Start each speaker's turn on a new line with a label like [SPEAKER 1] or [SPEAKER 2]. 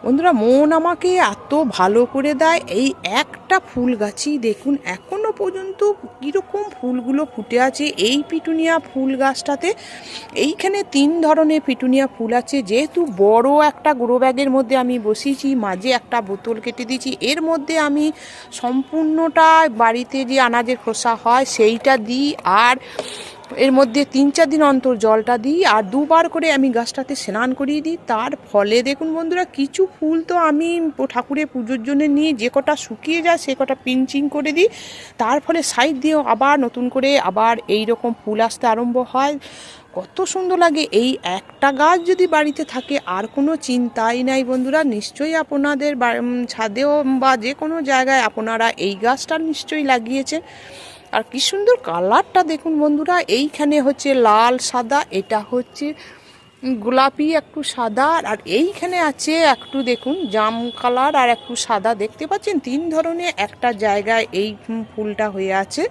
[SPEAKER 1] বন্ধুরা, মন আমাকে এত ভালো করে দেয়। এই একটা ফুল গাছই দেখুন এখনো পর্যন্ত কীরকম ফুলগুলো ফুটে আছে এই পিটুনিয়া ফুল গাছটাতে। এইখানে 3 ধরনের পিটুনিয়া ফুল আছে। যেহেতু বড় একটা গ্রো ব্যাগের মধ্যে আমি বসিয়েছি, মাঝে একটা বোতল কেটে দিয়েছি, এর মধ্যে আমি সম্পূর্ণটা বাড়িতে যে আনাজের খোসা হয় সেইটা দিই, আর এর মধ্যে 3-4 দিন অন্তর জলটা দিই, আর 2বার করে আমি গাছটাতে স্নান করিয়ে দিই। তার ফলে দেখুন বন্ধুরা, কিছু ফুল তো আমি ঠাকুরের পুজোর জন্য নিয়ে যে কটা শুকিয়ে যায় সে কটা পিঞ্চিং করে দিই, তার ফলে সাইড দিয়েও আবার নতুন করে আবার এই রকম ফুল আসতে আরম্ভ হয়। কত সুন্দর লাগে। এই একটা গাছ যদি বাড়িতে থাকে আর কোনো চিন্তাই নাই বন্ধুরা। নিশ্চয়ই আপনাদের ছাদেও বা যে কোনো জায়গায় আপনারা এই গাছটা নিশ্চয়ই লাগিয়েছেন। আর কি সুন্দর কালারটা দেখুন বন্ধুরা, এইখানে হচ্ছে লাল সাদা, এটা হচ্ছে গোলাপি একটু সাদা, আর এইখানে আছে একটু দেখুন জাম কালার আর একটু সাদা। দেখতে পাচ্ছেন 3 ধরনের একটা জায়গায় এই ফুলটা হয়ে আছে।